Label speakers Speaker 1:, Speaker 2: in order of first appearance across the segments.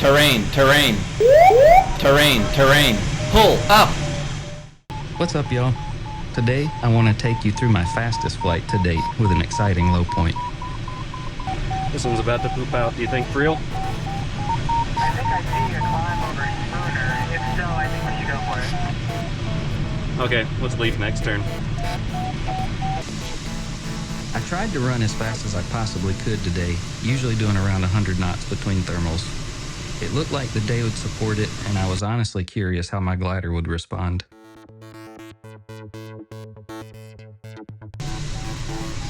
Speaker 1: Terrain, terrain. Terrain, terrain. Pull up.
Speaker 2: What's up, y'all? Today, I want to take you through my fastest flight to date with an exciting low point.
Speaker 3: This one's about to poop out. Do you think for real?
Speaker 4: I think I see a climb over Spooner. If so, I think we should go for it.
Speaker 3: Okay, let's leave next turn.
Speaker 2: I tried to run as fast as I possibly could today, usually doing around 100 knots between thermals. It looked like the day would support it, and I was honestly curious how my glider would respond.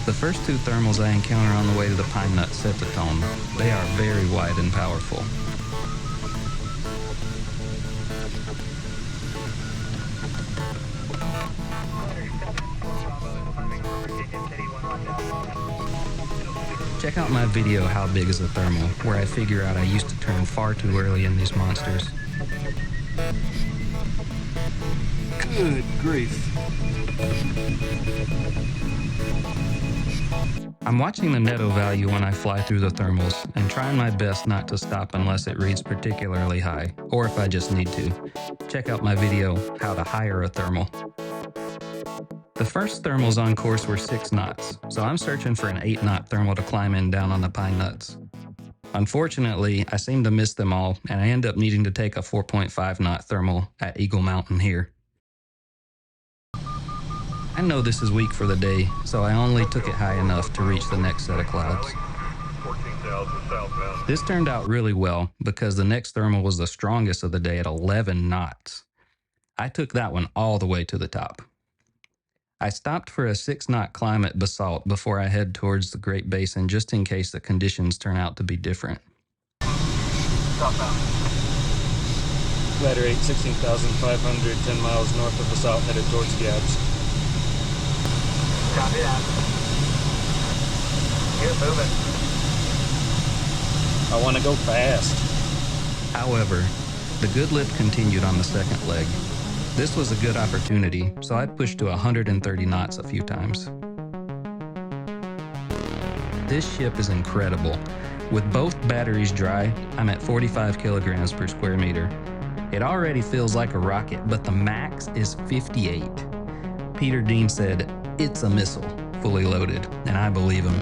Speaker 2: The first two thermals I encounter on the way to the Pine Nut set the tone. They are very wide and powerful. Check out my video, How Big is a Thermal, where I figure out I used to turn far too early in these monsters.
Speaker 3: Good grief.
Speaker 2: I'm watching the netto value when I fly through the thermals and trying my best not to stop unless it reads particularly high, or if I just need to. Check out my video, How to Hire a Thermal. The first thermals on course were 6 knots, so I'm searching for an 8-knot thermal to climb in down on the Pine Nuts. Unfortunately, I seem to miss them all, and I end up needing to take a 4.5-knot thermal at Eagle Mountain here. I know this is weak for the day, so I only took it high enough to reach the next set of clouds. This turned out really well because the next thermal was the strongest of the day at 11 knots. I took that one all the way to the top. I stopped for a 6-knot climb at Basalt before I head towards the Great Basin just in case the conditions turn out to be different.
Speaker 3: Ladder 8, 16,500, 10 miles north of Basalt, headed towards Gabs.
Speaker 4: Copy that. Keep moving.
Speaker 3: I want to go fast.
Speaker 2: However, the good lift continued on the second leg. This was a good opportunity, so I pushed to 130 knots a few times. This ship is incredible. With both batteries dry, I'm at 45 kilograms per square meter. It already feels like a rocket, but the max is 58. Peter Dean said, "It's a missile, fully loaded," and I believe him.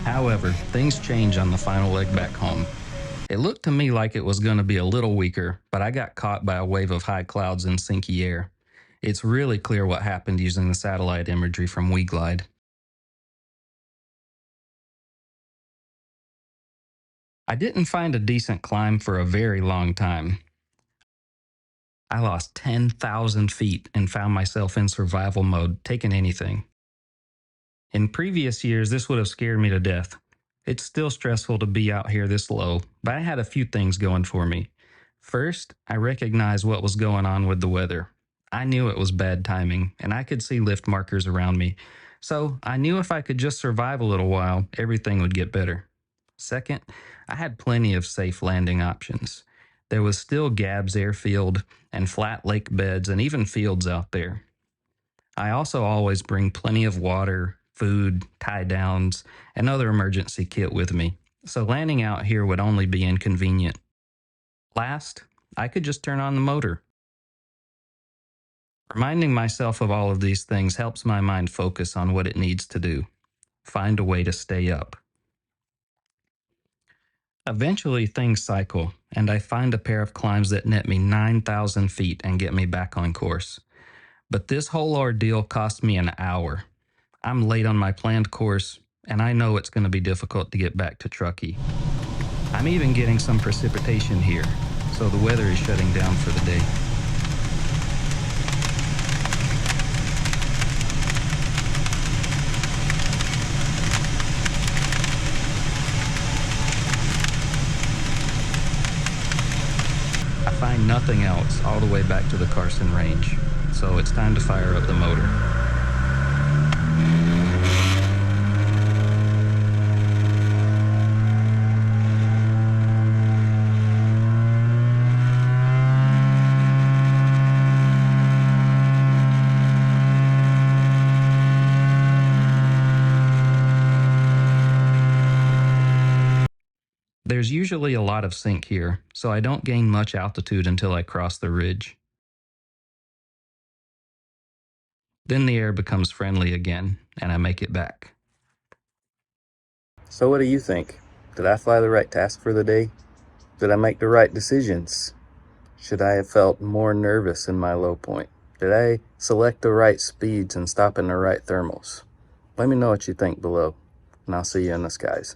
Speaker 2: However, things change on the final leg back home. It looked to me like it was going to be a little weaker, but I got caught by a wave of high clouds and sinky air. It's really clear what happened using the satellite imagery from WeGlide. I didn't find a decent climb for a very long time. I lost 10,000 feet and found myself in survival mode, taking anything. In previous years, this would have scared me to death. It's still stressful to be out here this low, but I had a few things going for me. First, I recognized what was going on with the weather. I knew it was bad timing, and I could see lift markers around me. So I knew if I could just survive a little while, everything would get better. Second, I had plenty of safe landing options. There was still Gabs Airfield and flat lake beds and even fields out there. I also always bring plenty of water, food, tie downs, and other emergency kit with me, so landing out here would only be inconvenient. Last, I could just turn on the motor. Reminding myself of all of these things helps my mind focus on what it needs to do. Find a way to stay up. Eventually, things cycle, and I find a pair of climbs that net me 9,000 feet and get me back on course. But this whole ordeal cost me an hour. I'm late on my planned course, and I know it's going to be difficult to get back to Truckee. I'm even getting some precipitation here, so the weather is shutting down for the day. I find nothing else all the way back to the Carson Range, so it's time to fire up the motor. There's usually a lot of sink here, so I don't gain much altitude until I cross the ridge. Then the air becomes friendly again, and I make it back.
Speaker 1: So what do you think? Did I fly the right task for the day? Did I make the right decisions? Should I have felt more nervous in my low point? Did I select the right speeds and stop in the right thermals? Let me know what you think below, and I'll see you in the skies.